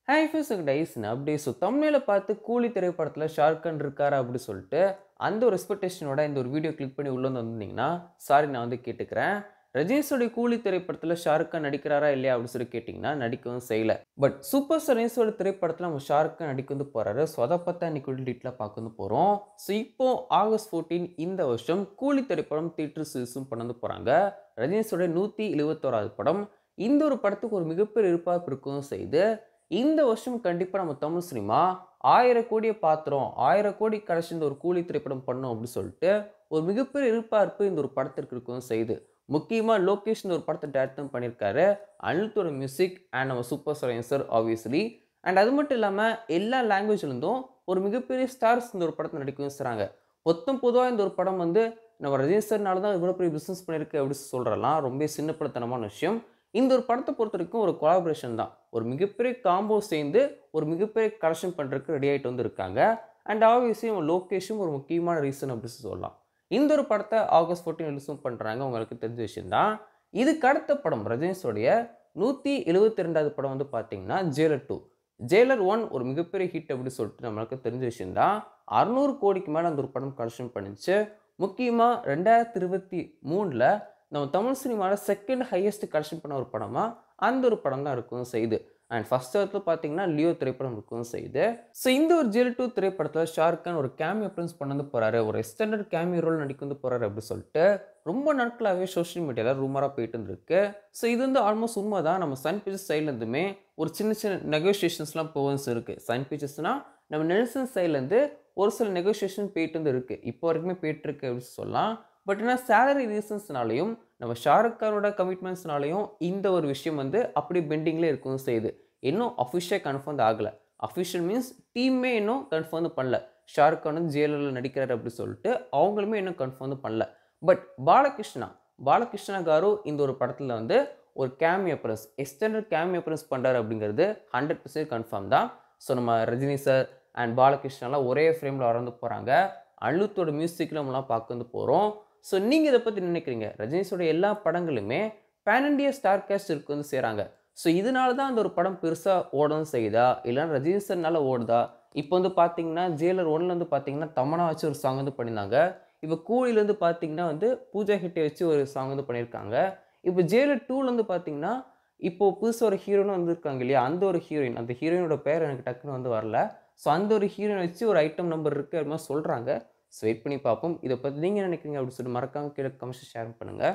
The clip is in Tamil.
ஹாய் ஃபியூசக் டைஸ்னு அப்படி தமிழில் பார்த்து கூலி திரைப்படத்தில் ஷாருக் கான் இருக்காரா அப்படி சொல்லிட்டு அந்த ஒரு எக்ஸ்பெக்டேஷனோட இந்த ஒரு வீடியோ கிளிக் பண்ணி உள்ளே வந்திருந்தீங்கன்னா சாரி நான் வந்து கேட்டுக்கிறேன். ரஜினிஸோடைய கூலி திரைப்படத்தில் ஷாருக் கான் நடிக்கிறாரா இல்லையா அப்படின்னு சொல்லி கேட்டிங்கன்னா நடிக்கவும் செய்யலை. பட் சூப்பர் ஸ்டார் ரஜினிஸோட திரைப்படத்தில் நம்ம ஷாருக் கான் நடிக்க வந்து போகிறாரு. ஸோ அதை பார்த்தா இன்னைக்கு டீட்டெயிலாக பார்க்க வந்து போகிறோம். ஸோ இப்போ ஆகஸ்ட் 14 இந்த வருஷம் கூலி திரைப்படம் தியேட்டர் ரிலீஸும் பண்ண வந்து போகிறாங்க. ரஜினிஸோட 171வது படம். இந்த ஒரு படத்துக்கு ஒரு மிகப்பெரிய எதிர்பார்ப்பு இருக்கவும் செய்து இந்த வருஷம் கண்டிப்பாக நம்ம தமிழ் சினிமா 1000 கோடியை பாத்திரம் 1000 கோடி கடைசி இந்த ஒரு கூலி திரைப்படம் பண்ணோம் அப்படின்னு சொல்லிட்டு ஒரு மிகப்பெரிய எதிர்பார்ப்பு இந்த ஒரு படத்திற்கு இருக்கவும் செய்யுது. முக்கியமாக லோகேஷ் இந்த ஒரு படத்தை டேரக்டும் பண்ணியிருக்காரு. அனிருத்தோட மியூசிக் அண்ட் நம்ம super star sir obviously. And அது மட்டும் இல்லாமல் எல்லா லாங்குவேஜ்லேருந்தும் ஒரு மிகப்பெரிய ஸ்டார்ஸ் இந்த ஒரு படத்தை நடிக்கவும் செய்கிறாங்க. பொதுவாக இந்த ஒரு படம் வந்து நம்ம ரஜினி சார்னால தான் இவ்வளோ பெரிய பிஸ்னஸ் பண்ணியிருக்கு அப்படின்னு சொல்கிறலாம் ரொம்ப சின்னப்படத்தனமான விஷயம். இந்த ஒரு படத்தை பொறுத்த வரைக்கும் ஒரு கொலாபரேஷன் தான். ஒரு மிகப்பெரிய காம்போ சேர்ந்து ஒரு மிகப்பெரிய கலெக்ஷன் பண்ணுறதுக்கு ரெடி ஆகிட்டு வந்து இருக்காங்க. அண்ட் ஆப்வியஸ்லி லோகேஷும் ஒரு முக்கியமான ரீசன் அப்படின்னு சொல்லலாம். இந்த ஒரு படத்தை ஆகஸ்ட் 14 ரிலீஸும் பண்ணுறாங்க. உங்களுக்கு தெரிஞ்ச விஷயம் தான். இதுக்கு அடுத்த படம் ரஜினிஸோடைய 172வது படம் வந்து பார்த்தீங்கன்னா ஜெயிலர் 2. ஜெயிலர் 1 ஒரு மிகப்பெரிய ஹிட் அப்படின்னு சொல்லிட்டு நம்மளுக்கு தெரிஞ்ச விஷயம் தான். 600 கோடிக்கு மேலே அந்த ஒரு படம் கலெக்ஷன் பண்ணிச்சு. முக்கியமாக 2023ல் நம்ம தமிழ் சினிமாவில் செகண்ட் ஹையஸ்ட் கலெக்ஷன் பண்ண ஒரு படமாக அந்த ஒரு படம் தான் இருக்கவும் செய்யுது. அண்ட் ஃபர்ஸ்ட் இடத்துல பார்த்தீங்கன்னா லியோ திரைப்படம் இருக்கவும் செய்யுது. ஸோ இந்த ஒரு ஜெயில் 2 திரைப்படத்தில் ஷாருக் கான் ஒரு கேமியோ அப்பியரன்ஸ் பண்ண வந்து போகிறாரு. ஒரு எக்ஸ்டெண்டட் கேமியோ ரோல் நடிக்க வந்து போகிறாரு அப்படின்னு சொல்லிட்டு ரொம்ப நாட்களாகவே சோஷியல் மீடியாவில் ரூமராக போயிட்டு இருந்திருக்கு. ஸோ இது வந்து ஆல்மோஸ்ட் உண்மை தான். நம்ம சன் பிக்சர்ஸ் சைட்லேருந்துமே ஒரு சின்ன சின்ன நெகோசியேஷன்ஸ்லாம் போகவும் இருக்குது. சன் பிக்சர்ஸ்னால் நம்ம நெல்சன் சைட்லேருந்து ஒரு சில நெகோசியேஷன் போயிட்டு வந்து இருக்குது. இப்போ வரைக்குமே போயிட்டுருக்கு அப்படின்னு சொல்லலாம். பட் ஆனால் சேலரி ரீசன்ஸ்னாலையும் நம்ம ஷாருக் கானோட கமிட்மெண்ட்ஸ்னாலையும் இந்த ஒரு விஷயம் வந்து அப்படி பெண்டிங்லேயே இருக்கவும் செய்யுது. இன்னும் அஃபிஷியல் கன்ஃபார்ம் ஆகலை. அஃபிஷியல் மீன்ஸ் டீமே இன்னும் கன்ஃபார்ம் பண்ணல. ஷாருக் கான் வந்து ஜெயிலரில் நடிக்கிறார் அப்படின்னு சொல்லிட்டு அவங்களுமே இன்னும் கன்ஃபார்ம் பண்ணல. பட் பாலகிருஷ்ணா காரு இந்த ஒரு படத்தில் வந்து ஒரு cameo appearance extended cameo appearance பண்ணுறாரு அப்படிங்கிறது 100% கன்ஃபார்ம் தான். ஸோ நம்ம ரஜினி சார் அண்ட் பாலகிருஷ்ணாலாம் ஒரே ஃப்ரேமில் வளர்ந்து போகிறாங்க. அனிருத்தோட மியூசிக்கில் நம்மளாம் பார்க்க வந்து போகிறோம். ஸோ நீங்கள் இதை பற்றி நினைக்கிறீங்க? ரஜினிஸோட எல்லா படங்களுமே பேன் இண்டியா ஸ்டார் கேஸ்ட் இருக்கு வந்து செய்கிறாங்க. ஸோ இதனால தான் அந்த ஒரு படம் பெருசாக ஓடவும் செய்யுதா இல்லைன்னா ரஜினி சார்னால ஓடுதா? இப்போ வந்து பார்த்தீங்கன்னா ஜெயிலர் 1 வந்து பார்த்தீங்கன்னா தமன்னா வச்சு ஒரு சாங் வந்து பண்ணியிருந்தாங்க. இப்போ கூலிலேருந்து பார்த்தீங்கன்னா வந்து பூஜா ஹெட்டை வச்சு ஒரு சாங் வந்து பண்ணியிருக்காங்க. இப்போ ஜெயிலர் 2லேருந்து பார்த்தீங்கன்னா இப்போது புதுசாக ஒரு ஹீரோன்னு வந்திருக்காங்க இல்லையா, அந்த ஒரு ஹீரோயின், அந்த ஹீரோயினோட பேர் எனக்கு டக்குன்னு வந்து வரல. ஸோ அந்த ஒரு ஹீரோயின் வச்சு ஒரு ஐட்டம் நம்பர் இருக்குது அது மாதிரி சொல்கிறாங்க. ஸோ வெயிட் பண்ணி பார்ப்போம். இதை பற்றி நீங்கள் நினைக்கிறீங்க அப்படின்னு சொல்லிட்டு மறக்காமல் கீழே கமெண்ட்ஸ் ஷேர் பண்ணுங்கள்.